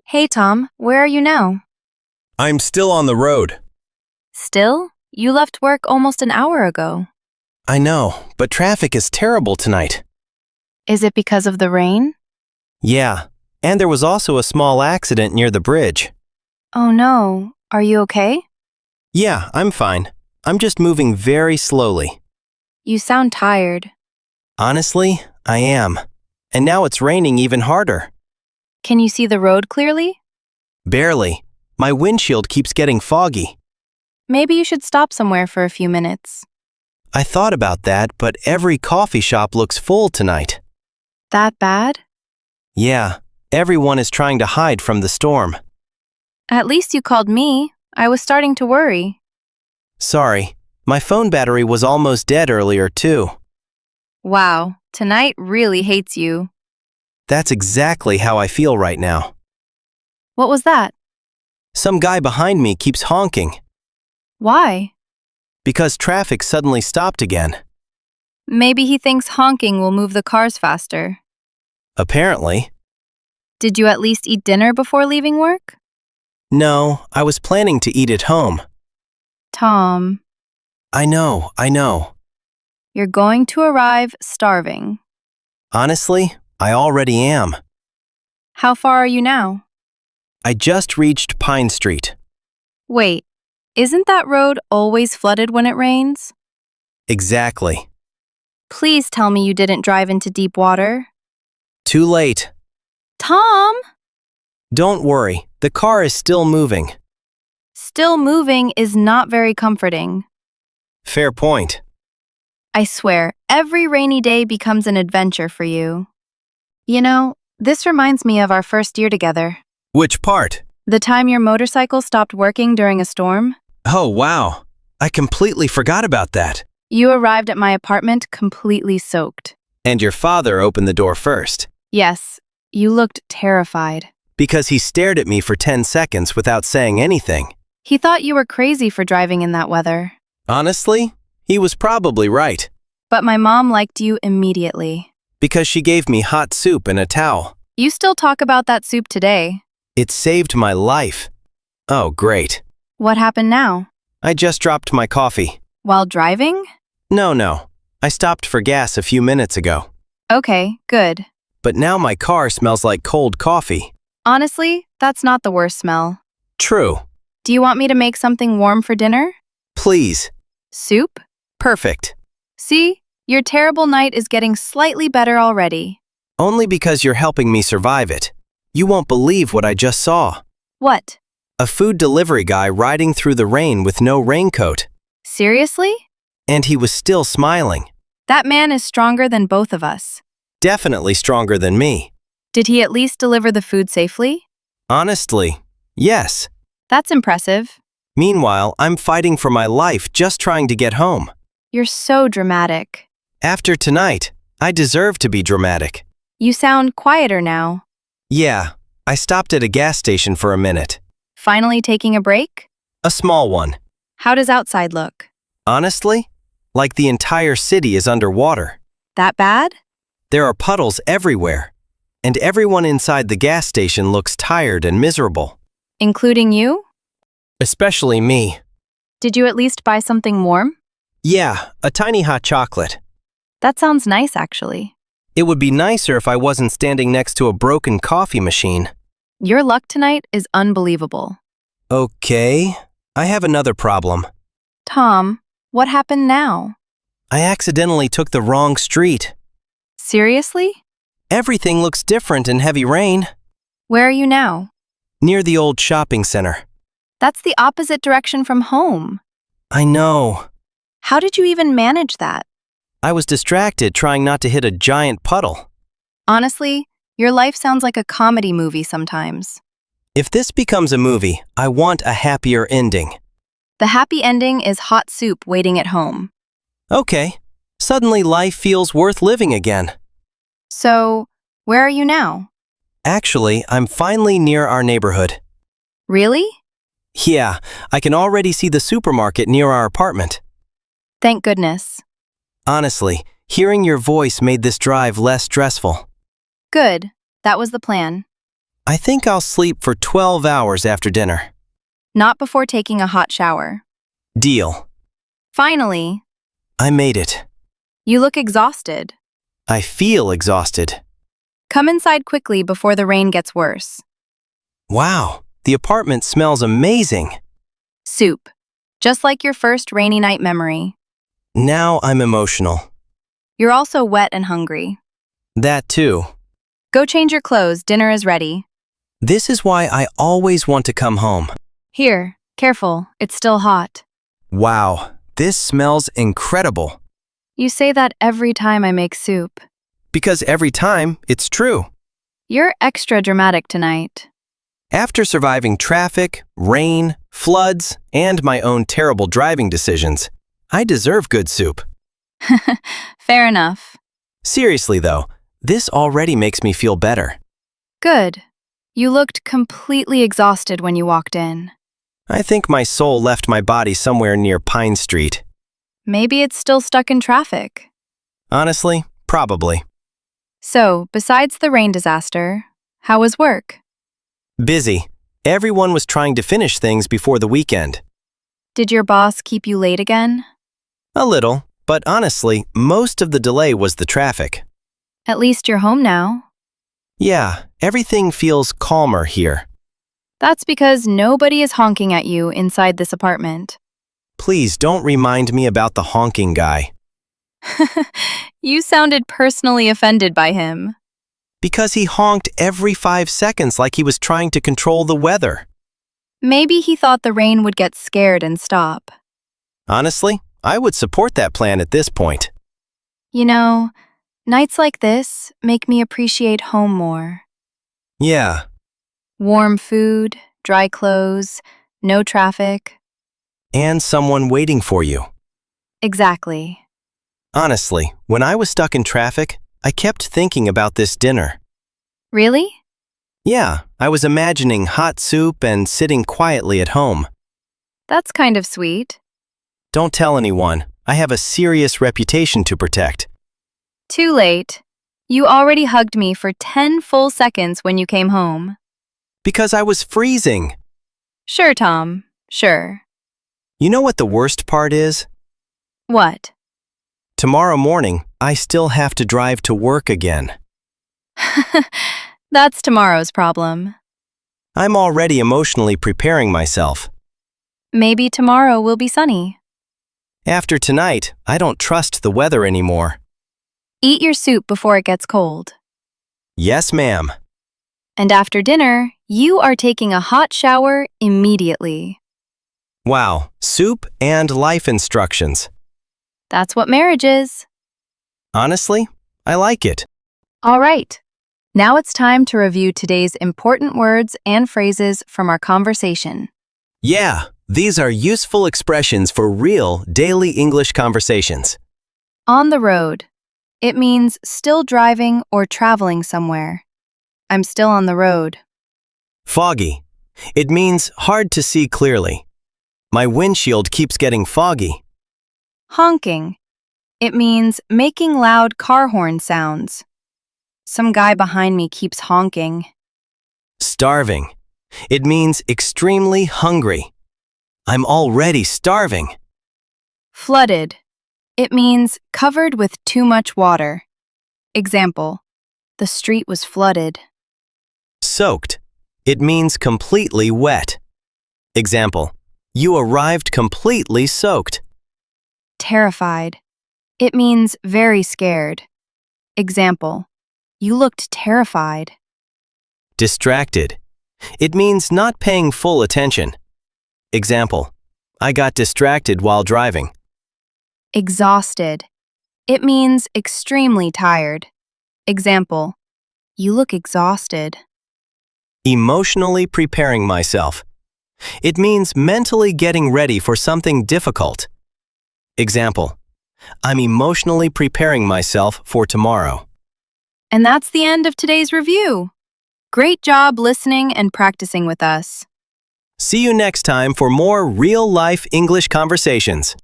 Hey Tom, where are you now? I'm still on the road. Still? You left work almost an hour ago. I know, but traffic is terrible tonight. Is it because of the rain? Yeah, and there was also a small accident near the bridge. Oh no, are you okay? Yeah, I'm fine. I'm just moving very slowly. You sound tired. Honestly, I am. And now it's raining even harder. Can you see the road clearly? Barely. My windshield keeps getting foggy. Maybe you should stop somewhere for a few minutes. I thought about that, but every coffee shop looks full tonight. That bad? Yeah, everyone is trying to hide from the storm. At least you called me. I was starting to worry. Sorry, my phone battery was almost dead earlier too. Wow, tonight really hates you. That's exactly how I feel right now. What was that? Some guy behind me keeps honking. Why? Because traffic suddenly stopped again. Maybe he thinks honking will move the cars faster. Apparently. Did you at least eat dinner before leaving work? No, I was planning to eat at home. Tom, I know. you're going to arrive starving. Honestly, I already am. How far are you now? I just reached Pine Street. Wait, isn't that road always flooded when it rains? Exactly. Please tell me you didn't drive into deep water. Too late. Tom! Don't worry, the car is still moving. Still moving is not very comforting. Fair point. I swear, every rainy day becomes an adventure for you. You know, this reminds me of our first year together. Which part? The time your motorcycle stopped working during a storm. Oh, wow. I completely forgot about that. You arrived at my apartment completely soaked. And your father opened the door first. Yes, you looked terrified. Because he stared at me for 10 seconds without saying anything. He thought you were crazy for driving in that weather. Honestly, he was probably right. But my mom liked you immediately. Because she gave me hot soup and a towel. You still talk about that soup today. It saved my life. Oh, great. What happened now? I just dropped my coffee. While driving? No. I stopped for gas a few minutes ago. Okay, good. But now my car smells like cold coffee. Honestly, that's not the worst smell. True. Do you want me to make something warm for dinner? Please. Soup? Perfect. See, your terrible night is getting slightly better already. Only because you're helping me survive it. You won't believe what I just saw. What? A food delivery guy riding through the rain with no raincoat. Seriously? And he was still smiling. That man is stronger than both of us. Definitely stronger than me. Did he at least deliver the food safely? Honestly, yes. That's impressive. Meanwhile, I'm fighting for my life just trying to get home. You're so dramatic. After tonight, I deserve to be dramatic. You sound quieter now. Yeah, I stopped at a gas station for a minute. Finally taking a break? A small one. How does outside look? Honestly, like the entire city is underwater. That bad? There are puddles everywhere. And everyone inside the gas station looks tired and miserable. Including you? Especially me. Did you at least buy something warm? Yeah, a tiny hot chocolate. That sounds nice, actually. It would be nicer if I wasn't standing next to a broken coffee machine. Your luck tonight is unbelievable. Okay, I have another problem. Tom, what happened now? I accidentally took the wrong street. Seriously? Everything looks different in heavy rain. Where are you now? Near the old shopping center. That's the opposite direction from home. I know. How did you even manage that? I was distracted trying not to hit a giant puddle. Honestly, your life sounds like a comedy movie sometimes. If this becomes a movie, I want a happier ending. The happy ending is hot soup waiting at home. Okay, suddenly life feels worth living again. So, where are you now? Actually, I'm finally near our neighborhood. Really? Yeah, I can already see the supermarket near our apartment. Thank goodness. Honestly, hearing your voice made this drive less stressful. Good. That was the plan. I think I'll sleep for 12 hours after dinner. Not before taking a hot shower. Deal. Finally, I made it. you look exhausted. I feel exhausted. Come inside quickly before the rain gets worse. Wow, the apartment smells amazing. Soup. Just like your first rainy night memory. Now I'm emotional. You're also wet and hungry. That too. Go change your clothes, dinner is ready. This is why I always want to come home. Here, careful, it's still hot. Wow, this smells incredible. You say that every time I make soup. Because every time, it's true. You're extra dramatic tonight. After surviving traffic, rain, floods, and my own terrible driving decisions, I deserve good soup. Fair enough. Seriously though, this already makes me feel better. Good. You looked completely exhausted when you walked in. I think my soul left my body somewhere near Pine Street. Maybe it's still stuck in traffic. Honestly, probably. So, besides the rain disaster, how was work? Busy. Everyone was trying to finish things before the weekend. Did your boss keep you late again? A little, but honestly, most of the delay was the traffic. At least you're home now. Yeah, everything feels calmer here. That's because nobody is honking at you inside this apartment. Please don't remind me about the honking guy. You sounded personally offended by him. Because he honked every 5 seconds like he was trying to control the weather. Maybe he thought the rain would get scared and stop. Honestly, I would support that plan at this point. You know, nights like this make me appreciate home more. Yeah, Warm food, dry clothes, no traffic. and someone waiting for you. Exactly. Honestly, when I was stuck in traffic, I kept thinking about this dinner. Really? Yeah, I was imagining hot soup and sitting quietly at home. That's kind of sweet. Don't tell anyone. I have a serious reputation to protect. Too late. You already hugged me for 10 full seconds when you came home. Because I was freezing. Sure, Tom. Sure. You know what the worst part is? What? Tomorrow morning, I still have to drive to work again. That's tomorrow's problem. I'm already emotionally preparing myself. Maybe tomorrow will be sunny. After tonight, I don't trust the weather anymore. Eat your soup before it gets cold. Yes, ma'am. And after dinner, you are taking a hot shower immediately. Wow, soup and life instructions. That's what marriage is. Honestly, I like it. All right. Now it's time to review today's important words and phrases from our conversation. Yeah, these are useful expressions for real daily English conversations. On the road. It means still driving or traveling somewhere. I'm still on the road. Foggy. It means hard to see clearly. My windshield keeps getting foggy. Honking. It means making loud car horn sounds. Some guy behind me keeps honking. Starving. It means extremely hungry. I'm already starving. Flooded. It means covered with too much water. Example, the street was flooded. Soaked. It means completely wet. Example, you arrived completely soaked. Terrified. It means very scared. Example, you looked terrified. Distracted. It means not paying full attention. Example, I got distracted while driving. Exhausted. It means extremely tired. Example, you look exhausted. Emotionally preparing myself. It means mentally getting ready for something difficult. Example, I'm emotionally preparing myself for tomorrow. And that's the end of today's review. Great job listening and practicing with us. See you next time for more real-life English conversations.